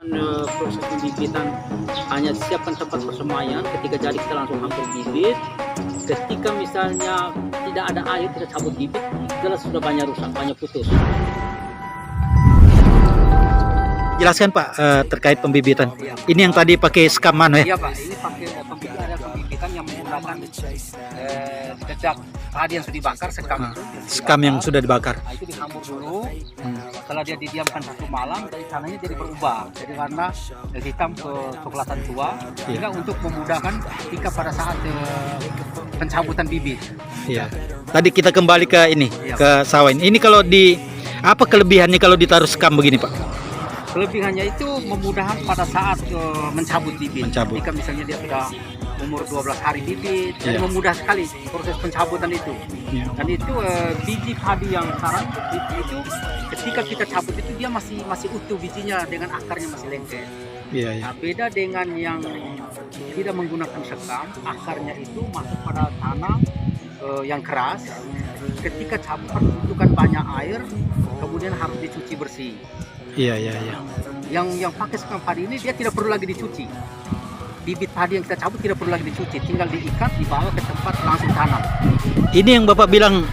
Proses pembibitan hanya siapkan tempat persemaian. Ketika jadi kita langsung hampir bibit. Ketika misalnya tidak ada air, kita cabut bibit, jelas sudah banyak rusak, banyak putus. Jelaskan Pak terkait pembibitan. Ini yang tadi pakai skam mana ya? Iya Pak, ini pakai pembibitan yang menggunakan jejak padi yang sudah dibakar, skam itu. Skam yang sudah dibakar. Nah, itu dihambur dulu. Setelah dia didiamkan 1 malam, dari sananya jadi berubah. Jadi warna dari hitam ke coklatan tua. Sehingga untuk memudahkan ketika pada saat pencabutan bibit. Iya. Tadi kita kembali ke ini, Iya. ke sawah ini. Ini kalau di apa kelebihannya kalau ditaruh skam begini Pak? Kelebihannya itu memudahkan pada saat mencabut bibit. Mencabut. Jika misalnya dia sudah umur 12 hari bibit, jadi Iya. memudah sekali proses pencabutan itu. Iya. Dan itu biji padi yang sekarang itu ketika kita cabut itu dia masih utuh bijinya dengan akarnya masih lengket. Iya, iya. Nah, beda dengan yang tidak menggunakan sekam, akarnya itu masuk pada tanah yang keras. Ketika cabut butuhkan banyak air, kemudian harus dicuci bersih. Iya, iya, iya. Yang pakai sekam padi ini dia tidak perlu lagi dicuci. Bibit padi yang kita cabut tidak perlu lagi dicuci, tinggal diikat, dibawa ke tempat langsung tanam. Ini yang Bapak bilang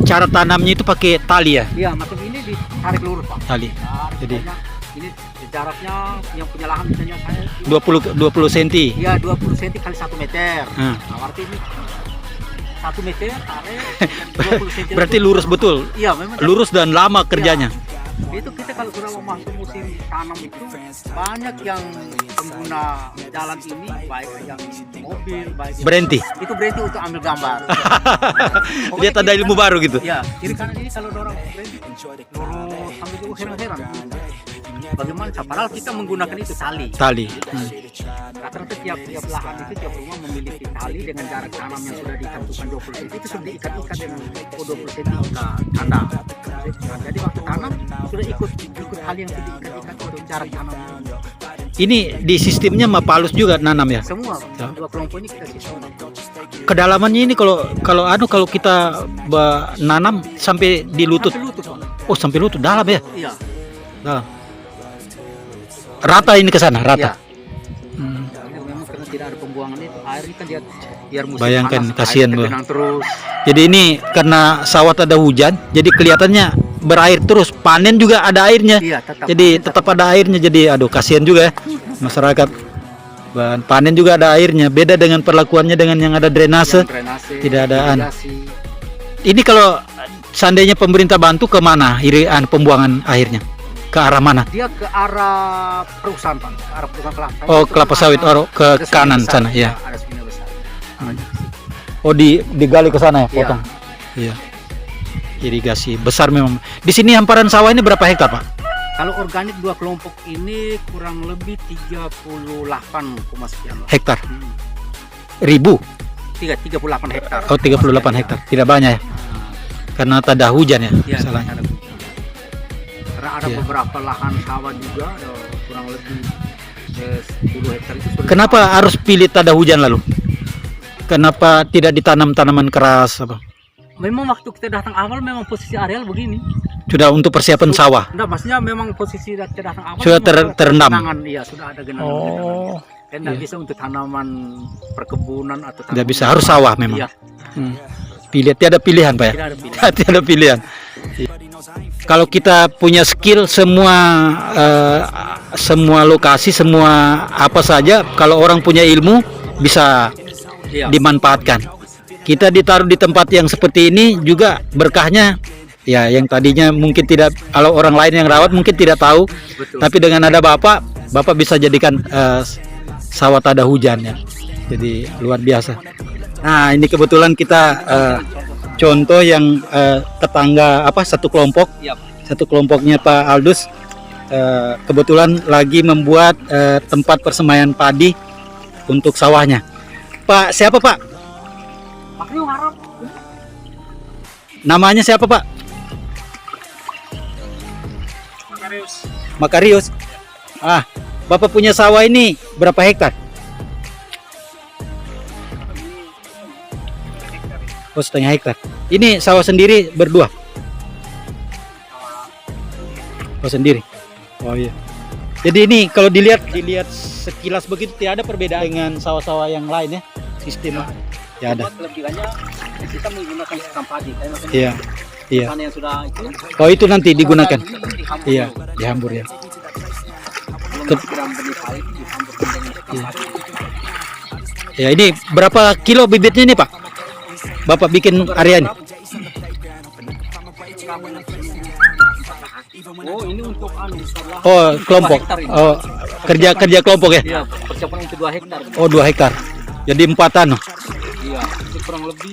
cara tanamnya itu pakai tali ya? Iya, macam ini ditarik lurus Pak. Tali. Tarik, Jadi misalnya, ini jaraknya yang punya lahan misalnya saya 20 cm. ya 20 cm kali 1 meter. Hmm. Nah, berarti ini 1 meter tarik 20 cm. Berarti lurus betul. Iya, memang Lurus dan lama kerjanya. itu kita kalau sudah mau masuk musim tanam itu banyak yang pengguna jalan ini, baik yang mobil, baik yang Berhenti. itu berhenti untuk ambil gambar. Lihat ada ilmu baru gitu. Ya, kiri kanan ini kalau orang berhenti lurus sambil itu heran-heran. Bagaimana? Padahal kita menggunakan itu tali. Tali. Rata-rata tiap lahan itu tiap rumah memiliki tali dengan jarak tanam yang sudah ditentukan 20 cm. Itu sudah diikat-ikat dengan 20 cm tanda. Jadi waktu tanam sudah ikut tali yang sudah diikat-ikat untuk jarak tanam. Ini di sistemnya Mapalus juga nanam ya? Semua Ya. 2 kelompok ini kita sistem. Kedalamannya ini kalau kita nanam sampai di lutut. Sampai lutut, Pak. Oh, sampai lutut dalam ya? Iya. Dalam. Rata ini ke sana, rata. Iya. Ini memang karena tidak ada pembuangan itu, air ini kan dia biar musim Bayangkan, panas, kasihan, air Bu. tergenang terus. Jadi ini karena sawah ada hujan, jadi kelihatannya berair terus. Panen juga ada airnya. Iya, tetap. Jadi tetap ada airnya. Jadi aduh kasihan juga ya masyarakat. Dan panen juga ada airnya. Beda dengan perlakuannya dengan yang ada drainase. Yang drainase, Tidak ada irigasi. Ini kalau seandainya pemerintah bantu ke mana pembuangan airnya? Ke arah mana? Dia ke arah perusahaan Pak, ke arah perusahaan kelapa. Oh, Itu kelapa kan sawit, ada- ke ada sungai kanan besar, sana, ya. Ada sungai besar. Oh, digali ke sana ya, Iya. potong. Iya. Irigasi besar memang. Di sini hamparan sawah ini berapa hektar, Pak? Kalau organik 2 kelompok ini kurang lebih 38, sekian lah. Hektar. Hmm. Ribu. 38 hektar. Oh, 38 hektar. Tidak banyak ya. Karena tak ada hujan ya. Iya, Salahnya. karena ada Iya. beberapa lahan sawah juga kurang lebih 10 hektar itu sudah. Kenapa harus pilih tak ada hujan lalu? Kenapa tidak ditanam tanaman keras apa? Memang waktu kita datang awal memang posisi areal begini. Sudah untuk persiapan sawah. Enggak, maksudnya memang posisi kita datang awal Sudah memang terendam. genangan, iya, sudah ada genangan. Oh. Kan nggak Iya. bisa untuk tanaman perkebunan atau Tidak tanaman bisa, harus sawah memang. Iya, Pilih, tiada pilihan, Pak ya. tidak ada pilihan. Tiada pilihan. Kalau kita punya skill semua lokasi, semua apa saja, kalau orang punya ilmu bisa Iya. dimanfaatkan. Kita ditaruh di tempat yang seperti ini juga berkahnya ya, yang tadinya mungkin tidak, kalau orang lain yang rawat mungkin tidak tahu. Betul. Tapi dengan ada Bapak bisa jadikan sawah tak ada hujan ya. Jadi luar biasa. Nah, ini kebetulan kita contoh yang tetangga satu kelompok. Iya. Satu kelompoknya Pak Aldus kebetulan lagi membuat tempat persemaian padi untuk sawahnya. Pak, siapa Pak? Makanya harap Namanya siapa Pak? Makarius. Ah, Bapak punya sawah ini berapa hektar? Oh, setengah hektar. Ini sawah sendiri berdua? Oh, sendiri. Oh iya. Jadi ini kalau dilihat sekilas begitu tidak ada perbedaan dengan sawah-sawah yang lain ya sistemnya. Ya ada. Kelebihannya kita menggunakan sekam padi. Iya. Iya. Tanah yang sudah itu. Oh itu nanti digunakan. Dihambur Iya, dulu. dihambur ya. Belum siram benih padi, dihamburkan dengan sekam Iya. padi. Ya ini berapa kilo bibitnya ini Pak? Bapak bikin area ini? Oh ini untuk setelah Oh kelompok. 2 hektar ini. Oh kerja kelompok ya? Iya, persiapan untuk 2 hektar. Oh 2 hektar. Jadi 4 anu. Iya, itu kurang lebih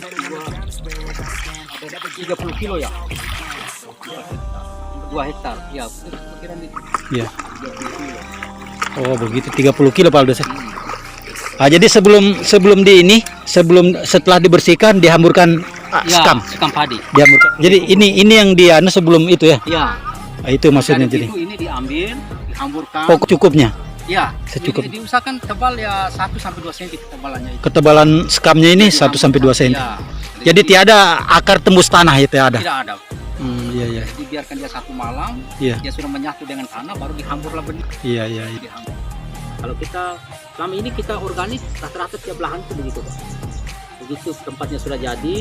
30 kilo ya. 2 hektar. Ya, perkiraan itu Iya. 30 kilo. Oh begitu 30 kilo Pak Aldos. Ah jadi sebelum setelah dibersihkan dihamburkan Ya, sekam. sekam padi. Dihamburkan. Jadi ini yang dianu sebelum itu ya. Iya. Ah, itu maksudnya Dari jadi. itu ini diambil, dihamburkan. Pokok cukupnya. Ya, Secukup. diusahakan tebal ya 1 sampai 2 cm ketebalannya itu. Ketebalan skamnya ini 1 sampai 2 cm. Ya, Jadi tiada akar tembus tanah itu ada. tidak ada. Iya iya. Dibiarkan dia 1 malam, Iya. dia sudah menyatu dengan tanah baru dihamburlah benih. Iya iya. Iya. Dihambur. Kalau kita selama ini kita organik rata-rata tiap lahan itu begitu, Pak. Begitu tempatnya sudah jadi,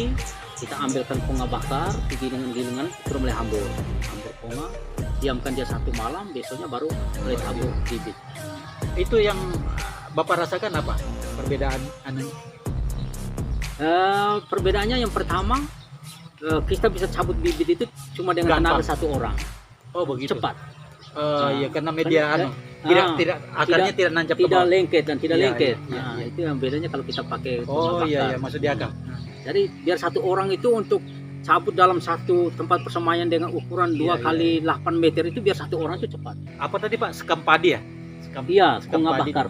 kita ambilkan ponga bakar, gilingan-gilingan, terus mulai hambur ponga, diamkan dia 1 malam, besoknya baru mulai hambur bibit. Itu yang Bapak rasakan apa? Perbedaan anu? Perbedaannya yang pertama, kita bisa cabut bibit itu cuma dengan Gampang. tenaga 1 orang, Oh begitu. cepat. Iya karena media Kan, anu tidak ah, akarnya tidak nancap tidak ke lengket dan tidak Iya, lengket. iya, Nah, iya. itu yang bedanya kalau kita pakai bawah. Oh ponga iya bakar. iya maksud dia akar. Jadi biar 1 orang itu untuk cabut dalam satu tempat persemaian dengan ukuran 2 Iya, kali 8 meter itu biar 1 orang itu cepat. Apa tadi Pak? Sekam padi ya? Sekam Iya, sekam ponga padi, bakar,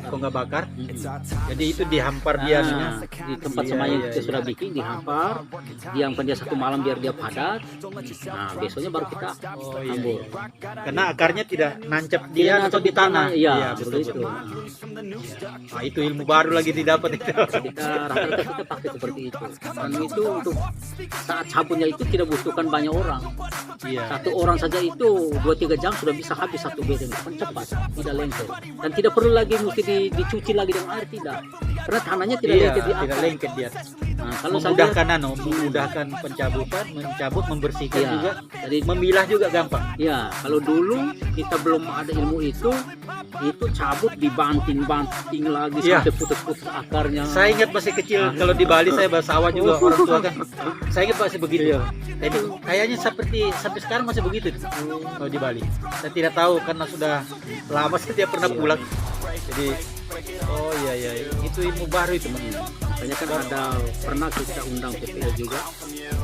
ponga bakar. Mhm. Jadi itu dihampar dia anunya. Di tempat Iya, semaian iya, kita iya. sudah bikin dihampar, diamkan dia 1 malam biar dia padat. Nah, besoknya baru kita Oh iya. hambur. Karena akarnya tidak nancap Dia dia nancap atau di tanah. Iya, betul seperti betul. itu. Nah, itu ilmu baru lagi didapat itu. Kita rata-rata kita pakai seperti itu. Dan itu untuk saat cabutnya itu tidak butuhkan banyak orang. Iya. 1 orang saja itu 2-3 jam sudah bisa habis 1 bedeng, cepat, tidak lengket. Dan tidak perlu lagi mesti dicuci lagi dengan air, tidak. Karena tanahnya tidak Iya, lengket di tidak akar. lengket dia. Nah, kalau saja Memudahkan memudahkan pencabutan, mencabut, membersihkan Iya. juga, jadi memilah juga gampang. ya, kalau dulu kita belum ada ilmu itu cabut dibanting lagi Iya. sampai putus-putus akarnya. Saya ingat masih kecil kalau di Bali saya sawah juga orang tua kan. Saya ingat masih begitu. Jadi kayaknya seperti sampai sekarang masih begitu kalau di Bali. Saya tidak tahu karena sudah lama saya tidak pernah pulang. Jadi oh iya iya itu ilmu baru itu. Makanya kan ada pernah kita undang PPL juga yang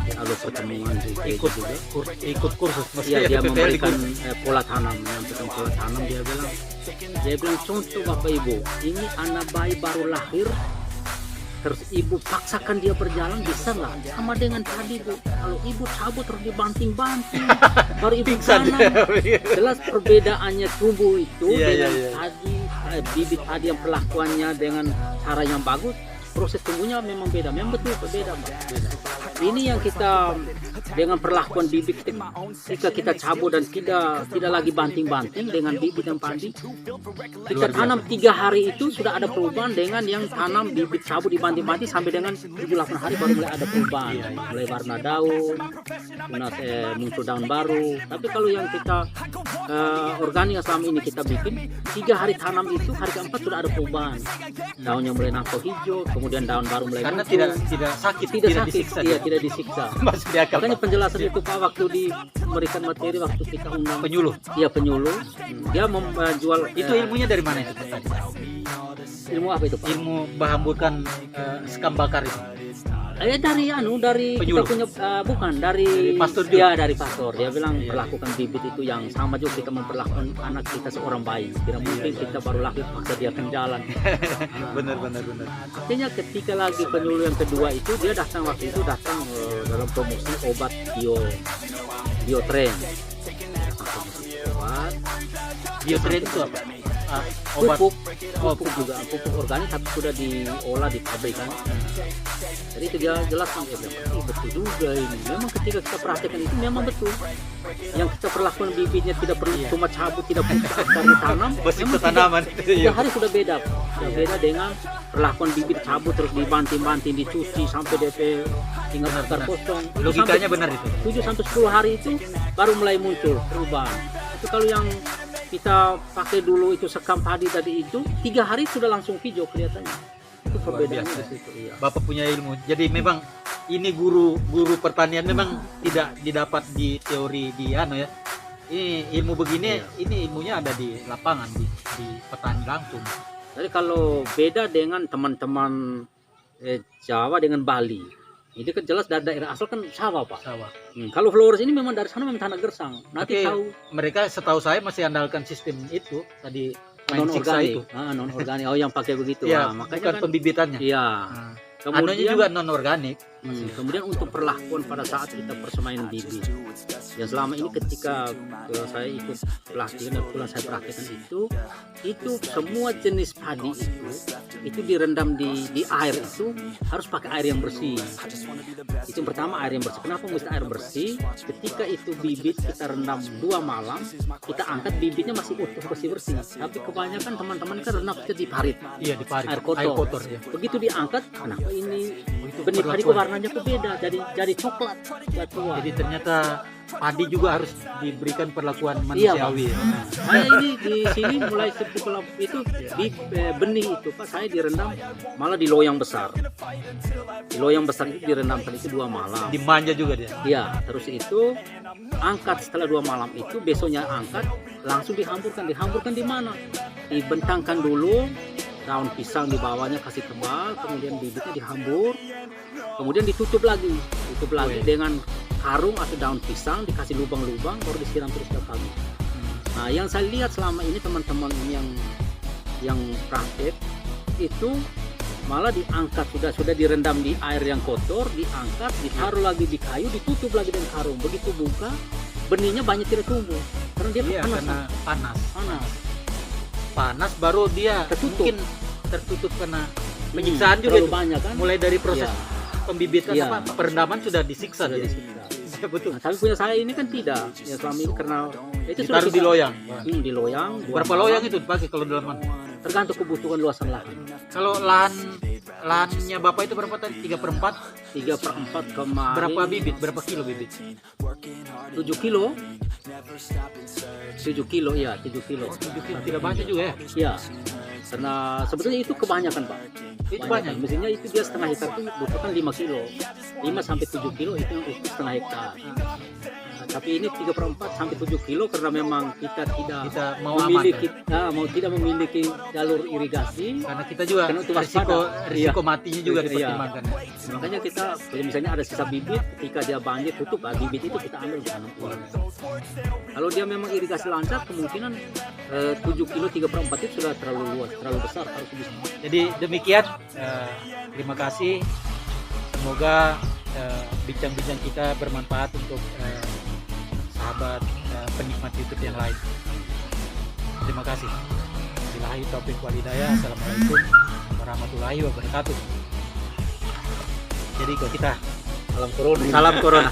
di alur pertemuan Ikut juga. ikut kursus Iya, dia PPL memberikan ikut. pola tanam, menyampaikan pola tanam. Dia bilang contoh Bapak Ibu, ini anak bayi baru lahir, terus ibu paksakan dia berjalan, bisa nggak? Sama dengan tadi Bu, kalau ibu cabut terus dibanting-banting, baru ibu Pingsan. tanam. Jelas perbedaannya tumbuh itu Iya, dengan iya, iya. tadi bibit tadi yang perlakuannya dengan cara yang bagus, proses tumbuhnya memang beda, memang betul berbeda Mbak. Ini yang kita dengan perlakuan bibit ketika kita cabut dan tidak lagi banting-banting dengan bibit yang padi, kita tanam 3 hari itu sudah ada perubahan dengan yang tanam bibit cabut dibanting-banting sampai dengan 7-8 hari baru mulai ada perubahan, mulai warna daun, muncul daun baru. Tapi kalau yang kita organik yang selama ini kita bikin 3 hari tanam itu hari keempat sudah ada perubahan, daunnya mulai nangkau hijau, kemudian daun baru mulai Karena muncul. tidak sakit, tidak sakit, disiksa. iya, tidak disiksa. Masih di akal. Makanya penjelasan itu Pak waktu diberikan materi waktu kita undang Penyuluh. Iya penyuluh, dia menjual Itu ilmunya dari mana itu tadi? ilmu apa itu Pak? Ilmu menghamburkan sekam bakar itu. Dari Penyuluh. kita punya bukan dari pastor juga? ya dari pastor. Dia bilang perlakukan bibit itu yang sama juga kita memperlakukan anak kita seorang bayi. Tidak mungkin kita baru lahir paksa dia akan jalan. Benar. Artinya ketika lagi penyuluh yang kedua itu dia datang waktu itu dalam promosi obat biotren. Obat Biotren itu apa? obat. pupuk, pupuk juga, pupuk organik tapi sudah diolah di pabrik kan. Jadi itu dia jelas kan, betul juga ini. Memang ketika kita perhatikan itu memang betul. Yang kita perlakukan bibitnya tidak perlu cuma cabut, tidak perlu akar ditanam. Besi memang tanaman. 3 hari sudah beda. Sudah beda dengan perlakuan bibit cabut terus dibanting-banting, dicuci sampai DP tinggal akar kosong. Logikanya benar itu. 7 sampai 10 hari itu baru mulai muncul perubahan. Itu kalau yang kita pakai dulu itu sekam padi tadi itu 3 hari sudah langsung hijau kelihatannya. Itu perbedaannya di situ. Iya. Bapak punya ilmu. Jadi memang ini guru pertanian memang tidak didapat di teori di anu ya. Ini ilmu begini, ini ilmunya ada di lapangan di petani langsung. Jadi kalau beda dengan teman-teman Jawa dengan Bali, ini kan jelas dari daerah asal kan sawah Pak. Sawah. Kalau Flores ini memang dari sana memang tanah gersang. Nanti Tapi tahu mereka setahu saya masih andalkan sistem itu tadi main non siksa itu. organik. Non organik. Oh yang pakai begitu. Ya, Makanya bukan kan, pembibitannya. iya. Nah, anunya juga non organik. Kemudian untuk perlakuan pada saat kita persemaian bibit, yang selama ini ketika saya ikut pelatihan dan pulang saya praktekkan itu semua jenis padi itu direndam di air itu harus pakai air yang bersih. Itu yang pertama, air yang bersih. Kenapa mesti air bersih? Ketika itu bibit kita rendam 2 malam, kita angkat bibitnya masih utuh bersih. Tapi kebanyakan teman-teman kan rendam di parit. Iya, di parit. Air kotor. Ya. Begitu diangkat, kenapa ini benih padi kok warnanya kok beda, jadi coklat. Jadi ternyata padi juga harus diberikan perlakuan manusiawi. Iya, saya ini di sini mulai setelah itu di benih itu Pak, saya direndam malah di loyang besar. Di loyang besar itu direndamkan itu 2 malam. Dimanja juga dia. Iya, terus itu angkat setelah 2 malam itu, besoknya angkat langsung dihamburkan di mana? Dibentangkan dulu daun pisang di bawahnya kasih tebal, kemudian bibitnya dihambur, kemudian ditutup lagi dengan karung atau daun pisang, dikasih lubang-lubang, baru disiram terus setiap pagi. Nah, yang saya lihat selama ini teman-teman yang praktek itu malah diangkat, sudah direndam di air yang kotor, diangkat, ditaruh lagi di kayu, ditutup lagi dengan karung. Begitu buka, benihnya banyak tidak tumbuh karena dia panas baru dia tertutup. Mungkin tertutup karena penyiksaan juga terlalu banyak kan. mulai dari proses pembibitan Iya. perendaman sudah disiksa Sudah dia. disiksa. Betul. Nah, tapi punya saya ini kan tidak. Ya selama ini karena itu Ditaruh di loyang. Di loyang. Berapa loyang itu dipakai kalau dalaman? Tergantung kebutuhan luasan lahan. Kalau lahannya Bapak itu berapa tadi? 3/4? 3/4 kemarin. Berapa bibit? Berapa kilo bibit? 7 kilo. 7 kilo ya, 7 kilo. 7 kilo tidak banyak juga ya? Iya. Karena sebetulnya itu kebanyakan Pak. Itu banyak. Mestinya itu dia setengah hektar itu butuhkan 5 kilo. 5 sampai 7 kilo itu setengah hektar. Nah, tapi ini 3/4 sampai 7 kilo karena memang kita tidak mau memiliki tidak memiliki jalur irigasi. Karena kita juga Karena itu risiko matinya juga Iya. dipertimbangkan. Makanya kita misalnya ada sisa bibit, ketika dia banjir tutup, bibit itu kita ambil tanam ulang. Kalau dia memang irigasi lancar, kemungkinan 7 kilo 3/4 itu sudah terlalu luas, terlalu besar, harus bisa. Jadi demikian, terima kasih. Semoga bincang-bincang kita bermanfaat untuk sahabat penikmat YouTube yang lain. Terima kasih. Billahi taufiq wal hidayah. Assalamualaikum warahmatullahi wabarakatuh. Jadi kok kita Salam corona.